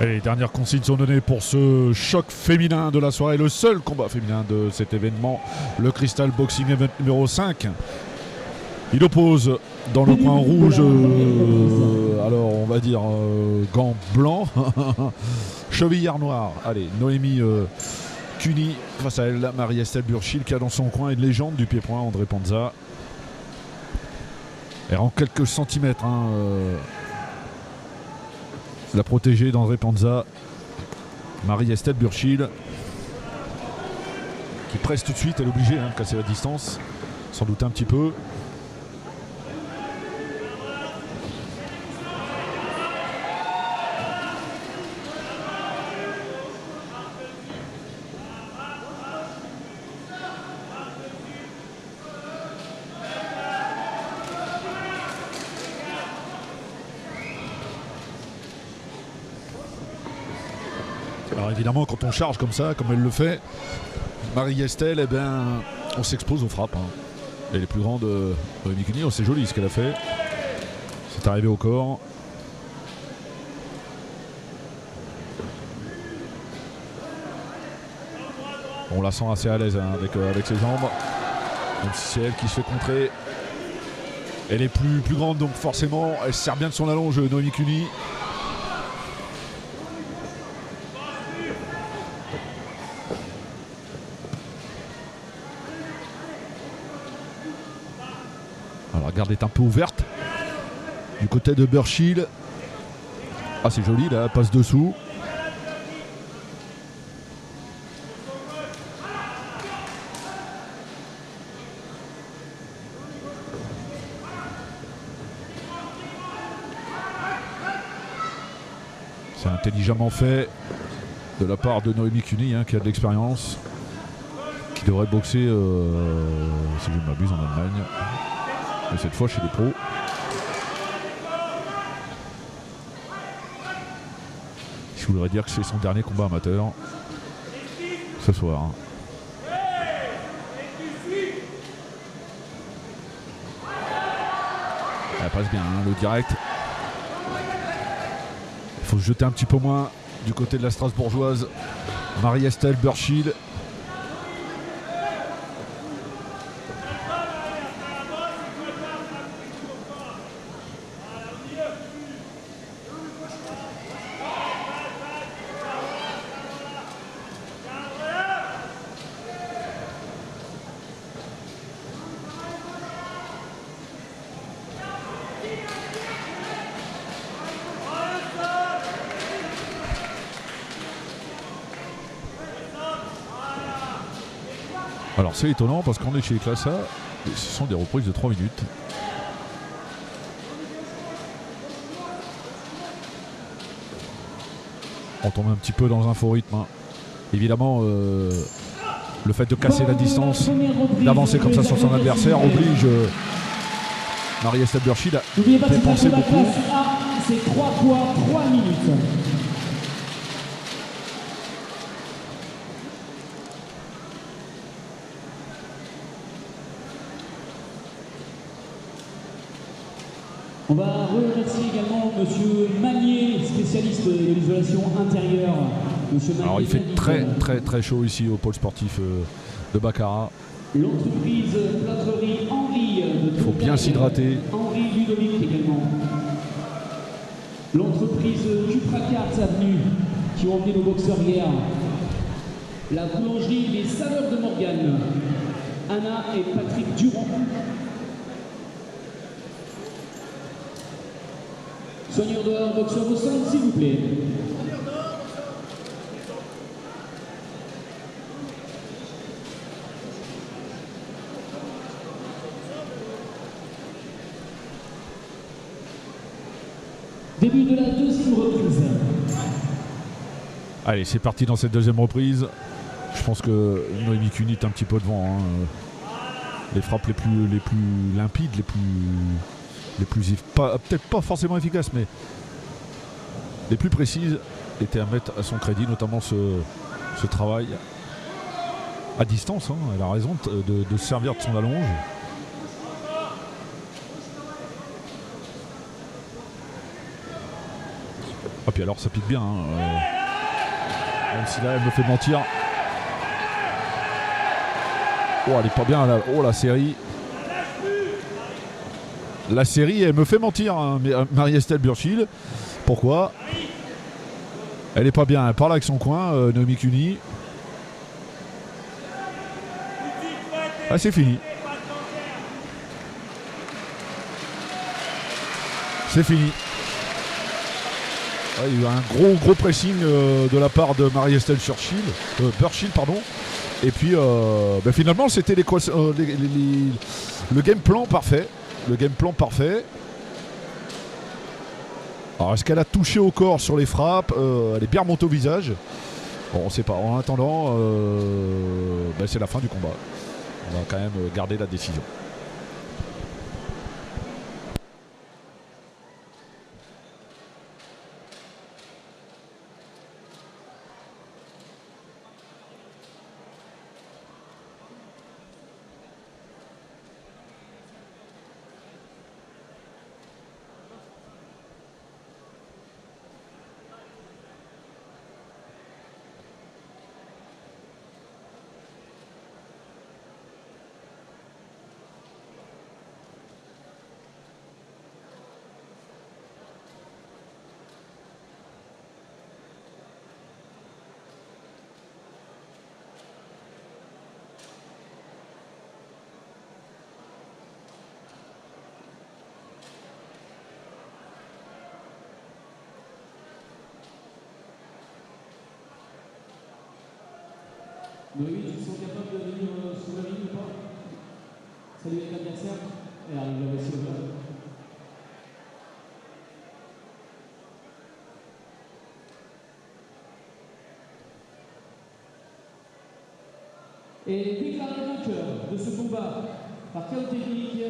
Et dernières consignes sont données pour ce choc féminin de la soirée, le seul combat féminin de cet événement, le Crystal Boxing Event numéro 5. Il oppose dans le coin rouge, alors on va dire gants blancs, chevillard noir. Allez, Noémie Cuny face à elle, Marie-Estelle Burchil qui a dans son coin une légende du pied-point, André Panza. Elle rend quelques centimètres. La protégée d'André Panza, Marie-Estelle Burchil, qui presse tout de suite, elle est obligée de casser la distance, sans doute un petit peu. Alors évidemment, quand on charge comme ça, comme elle le fait, Marie-Estelle, eh ben, on s'expose aux frappes. Elle est plus grande de Mikuni. C'est joli ce qu'elle a fait. C'est arrivé au corps. On la sent assez à l'aise avec ses jambes. Même si c'est elle qui se fait contrer. Elle est plus grande, donc forcément, elle se sert bien de son allonge, Noémie Cuny. Alors la garde est un peu ouverte du côté de Burchil. Ah, c'est joli, là, passe dessous. C'est intelligemment fait de la part de Noémie Cuny, qui a de l'expérience, qui devrait boxer, si je ne m'abuse, en Allemagne. Mais cette fois chez les pros. Je voudrais dire que c'est son dernier combat amateur ce soir. Elle passe bien, le direct. Il faut se jeter un petit peu moins du côté de la Strasbourgeoise. Marie-Estelle Burchil. Alors c'est étonnant parce qu'on est chez les classes A et ce sont des reprises de 3 minutes. On tombe un petit peu dans un faux rythme. Évidemment, le fait de casser la distance, d'avancer comme ça sur son adversaire oblige Marie-Estelle Burchil à dépenser beaucoup. C'est 3 fois 3 minutes. On va remercier également Monsieur Magnier, spécialiste de l'isolation intérieure. Monsieur Magnier. Alors il fait très chaud ici au pôle sportif de Baccarat. L'entreprise plâtrerie Henri. Il faut bien s'hydrater. Henri Ludovic également. L'entreprise Cupracarts Avenue qui ont emmené nos boxeurs hier. La boulangerie Les Saveurs de Morgane. Anna et Patrick Durand. Soigneur dehors, boxeur au centre, s'il vous plaît. Début de la deuxième reprise. Allez, c'est parti dans cette deuxième reprise. Je pense que Noémie Cuny est un petit peu devant. Les frappes les plus limpides, les plus peut-être pas forcément efficaces, mais les plus précises étaient à mettre à son crédit, notamment ce travail à distance. Elle a raison de se servir de son allonge. Ah, puis alors ça pique bien. Hein, même si là elle me fait mentir. Oh, elle est pas bien là. Oh, la série. La série, elle me fait mentir, hein, Marie-Estelle Burchil. Pourquoi? Elle est pas bien. Elle parle avec son coin, Naomi Cuny. Ah, c'est fini. C'est fini. Ah, il y a eu un gros pressing de la part de Marie-Estelle Burchil, pardon. Et puis finalement c'était le game plan parfait. Le game plan parfait. Alors est-ce qu'elle a touché au corps sur les frappes? Elle est bien remontée au visage. Bon, on sait pas. En attendant, c'est la fin du combat. On va quand même garder la décision. Noémie, ils sont capables de venir sur la ligne ou pas? Salut avec l'adversaire. Et arrive la voici au bas. Et déclaré vainqueur de ce combat par chaos technique,